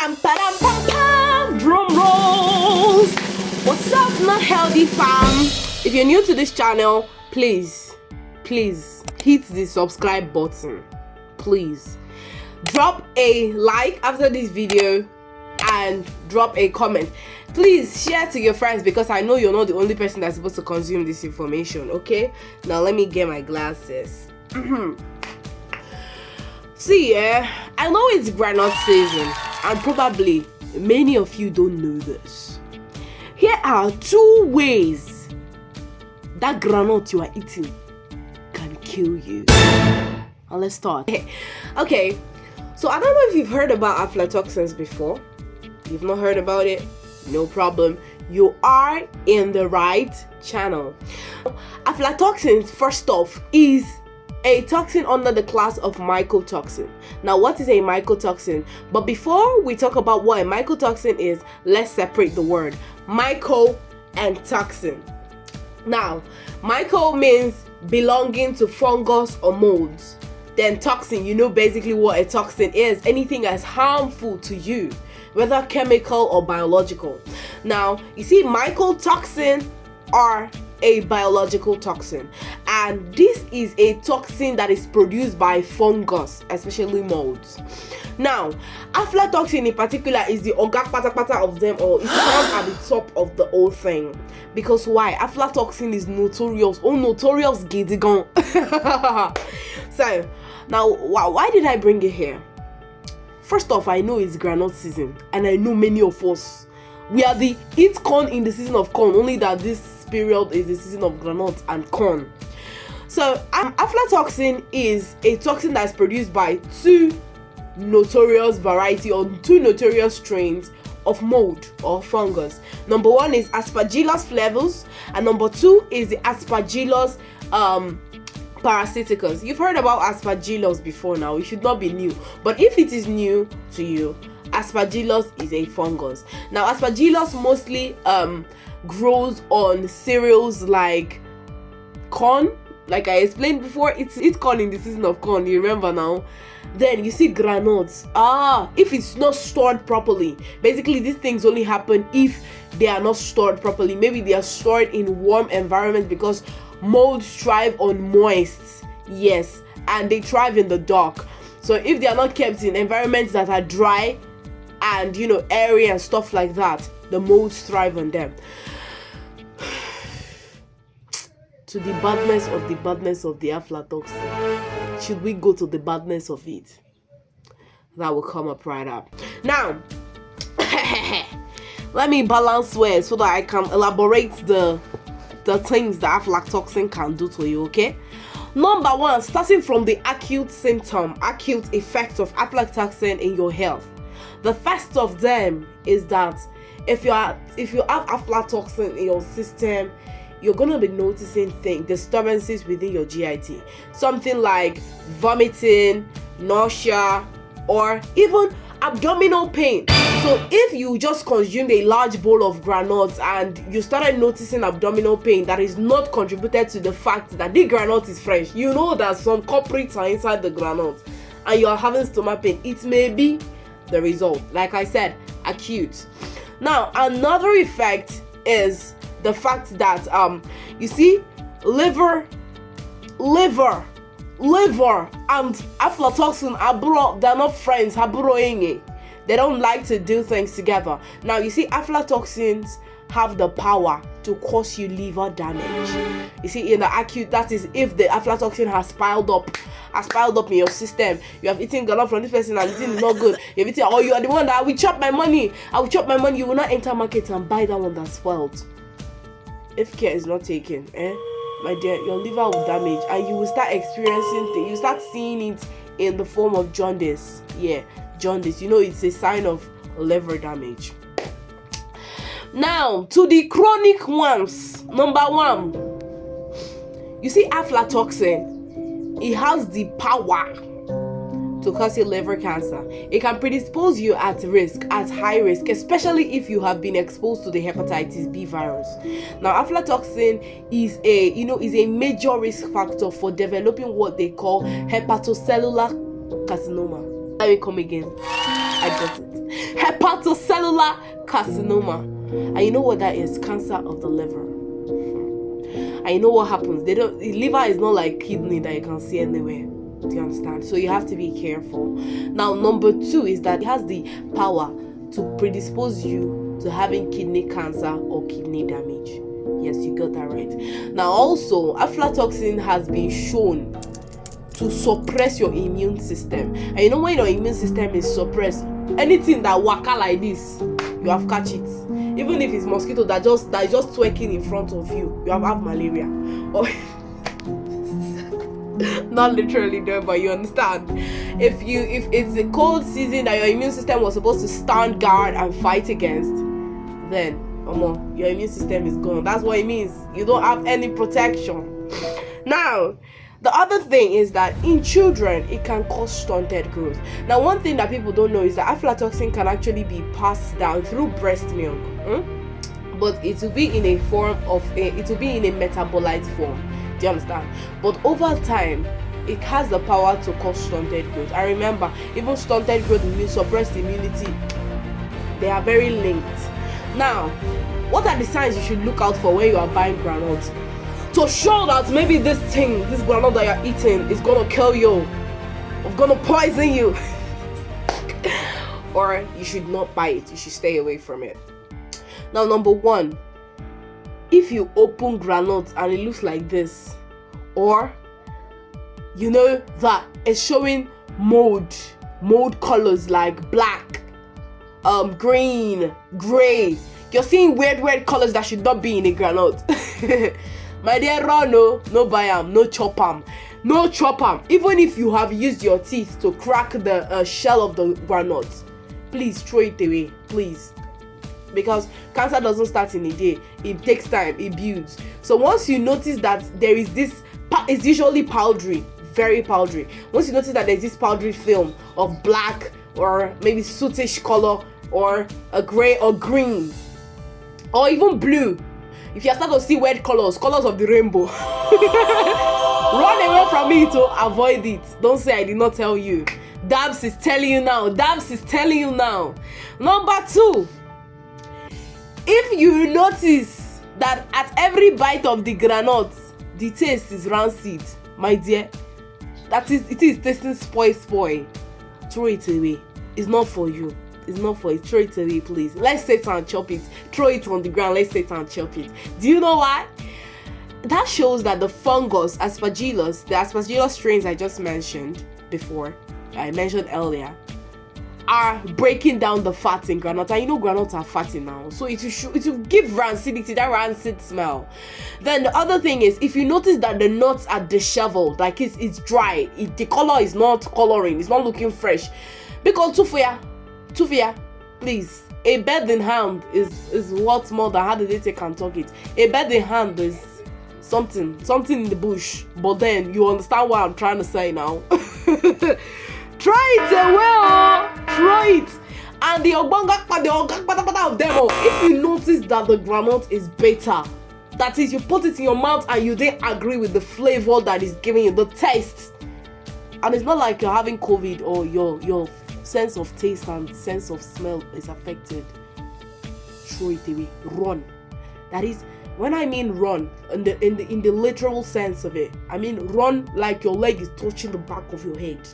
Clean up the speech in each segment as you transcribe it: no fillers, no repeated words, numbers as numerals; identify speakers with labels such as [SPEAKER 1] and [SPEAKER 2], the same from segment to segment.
[SPEAKER 1] Pam pam pam pam. Drum rolls. What's up, not healthy fam? If you're new to this channel, please hit the subscribe button. Please drop a like after this video and drop a comment. Please share to your friends because I know you're not the only person that's supposed to consume this information. Okay, now let me get my glasses. See, I know it's groundnut season and probably many of you don't know this. Here are 2 ways that groundnut you are eating can kill you. Now let's start. Okay, so I don't know if you've heard about aflatoxins before. You've not heard about it? No problem. You are in the right channel. Aflatoxins, first off, is a toxin under the class of mycotoxin. Now, what is a mycotoxin? But before we talk about what a mycotoxin is, let's separate the word myco and toxin. Now, myco means belonging to fungus or molds. Then toxin, you know basically what a toxin is. Anything that's harmful to you, whether chemical or biological. Now, you see, mycotoxin are a biological toxin, and this is a toxin that is produced by fungus, especially molds. Now, aflatoxin in particular is the ogak pata of them all. It's found at the top of the whole thing. Because why? Aflatoxin is notorious gidigan. So now, why did I bring it here? First off, I know it's groundnut season, and I know many of us, we are the eat corn in the season of corn, only that this period is the season of groundnut and corn. So aflatoxin is a toxin that's produced by 2 notorious strains of mold or fungus. Number 1 is Aspergillus flavus, and number 2 is the Aspergillus parasiticus. You've heard about Aspergillus before now. It should not be new, but if it is new to you, Aspergillus is a fungus. Now, Aspergillus mostly grows on cereals like corn. Like I explained before, it's corn in the season of corn. You remember now? Then you see granules. If it's not stored properly. Basically, these things only happen if they are not stored properly. Maybe they are stored in warm environments because molds thrive on moist, yes, and they thrive in the dark. So if they are not kept in environments that are dry and airy and stuff like that, the molds thrive on them. To the badness of the aflatoxin, should we go to the badness of it? That will come up right up. Now, let me balance well so that I can elaborate the things that aflatoxin can do to you, okay? Number 1, starting from the acute effect of aflatoxin in your health. The first of them is that if you have aflatoxin in your system, you're gonna be noticing disturbances within your GIT. Something like vomiting, nausea, or even abdominal pain. So if you just consumed a large bowl of granules and you started noticing abdominal pain that is not contributed to the fact that the granule is fresh, you know that some culprits are inside the granules and you are having stomach pain, it may be the result. Like I said, acute. Now, another effect is the fact that you see, liver and aflatoxin they're not friends. They don't like to do things together. Now, you see, aflatoxins have the power to cause you liver damage. You see, in the acute, that is if the aflatoxin has piled up in your system. You have eaten gallop from this person and eating is not good. You've eaten, or you are the one that I will chop my money. You will not enter market and buy that one that's spoiled. If care is not taken, my dear, your liver will damage and you will start experiencing things. You start seeing it in the form of jaundice. Yeah, jaundice. It's a sign of liver damage. Now, to the chronic ones. Number 1, you see, aflatoxin, it has the power to cause you liver cancer. It can predispose you at high risk, especially if you have been exposed to the hepatitis B virus. Now, aflatoxin is a major risk factor for developing what they call hepatocellular carcinoma. Let me come again. I got it. hepatocellular carcinoma. And you know what that is? Cancer of the liver. And you know what happens? The liver is not like kidney that you can see anywhere. Do you understand? So you have to be careful. Now, number 2 is that it has the power to predispose you to having kidney cancer or kidney damage. Yes, you got that right. Now, also, aflatoxin has been shown to suppress your immune system. And you know, when your immune system is suppressed, anything that waka like this, you have catch it. Even if it's mosquito that is just twerking in front of you, you have malaria. Or not literally there, but you understand. If it's a cold season that your immune system was supposed to stand guard and fight against, then your immune system is gone. That's what it means. You don't have any protection. Now, the other thing is that in children, it can cause stunted growth. Now, one thing that people don't know is that aflatoxin can actually be passed down through breast milk, but it will be in a metabolite form. Do you understand? But over time, it has the power to cause stunted growth. I remember, even stunted growth means suppressed immunity. They are very linked. Now, what are the signs you should look out for when you are buying groundnuts? To show that maybe this groundnut that you're eating is gonna kill you, or gonna poison you, or you should not buy it. You should stay away from it. Now, number 1, if you open groundnut and it looks like this, or you know that it's showing mold colors like black, green, gray, you're seeing weird colors that should not be in a groundnut. My dear, no buy them, no chop them. Even if you have used your teeth to crack the shell of the groundnut, please throw it away, please. Because cancer doesn't start in a day. It takes time, it builds. So once you notice that there is this, it's usually powdery, very powdery. Once you notice that there's this powdery film of black or maybe sootish color or a gray or green or even blue, if you start to see weird colors of the rainbow, run away from it to avoid it. Don't say I did not tell you. Dabs is telling you now. Number 2, if you notice that at every bite of the groundnut, the taste is rancid, my dear, it is tasting spoil. Throw it away. It's not for you. Throw it away, please. Let's sit and chop it. Throw it on the ground. Let's sit and chop it. Do you know why? That shows that the fungus, the aspergillus strains I just mentioned earlier, are breaking down the fat in groundnut. And you know groundnuts are fatty now, so it will give rancidity, that rancid smell. Then the other thing is, if you notice that the nuts are disheveled, like it's dry, the color is not coloring, it's not looking fresh, because Tufia, please. A bird in hand is worth more than how did they take and talk it. A bird in hand is something in the bush, but then you understand what I'm trying to say now. Try it try it. And the ogbonga of them, if you notice that the groundnut is better, that is, you put it in your mouth and you didn't agree with the flavor that is giving you the taste, and it's not like you're having COVID or your sense of taste and sense of smell is affected, throw it away. Run. That is, when I mean run in the literal sense of it, I mean run like your leg is touching the back of your head.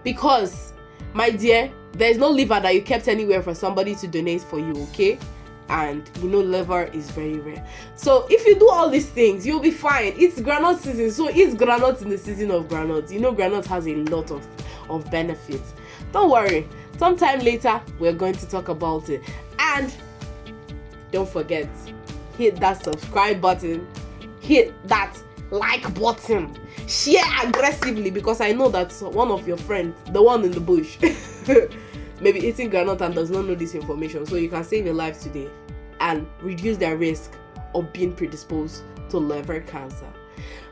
[SPEAKER 1] Because, my dear, there is no liver that you kept anywhere for somebody to donate for you, okay? And you know liver is very rare. So if you do all these things, you'll be fine. It's groundnut season, so it's groundnut in the season of groundnuts. You know groundnut has a lot of benefits. Don't worry, sometime later we're going to talk about it. And don't forget, hit that subscribe button, hit that like button, share aggressively, because I know that one of your friends, the one in the bush, maybe eating groundnut and does not know this information, so you can save a life today and reduce their risk of being predisposed to liver cancer.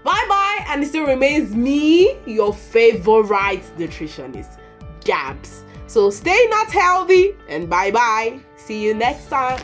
[SPEAKER 1] Bye bye, and it still remains me, your favorite nutritionist, Gabs. So stay not healthy, and bye bye. See you next time.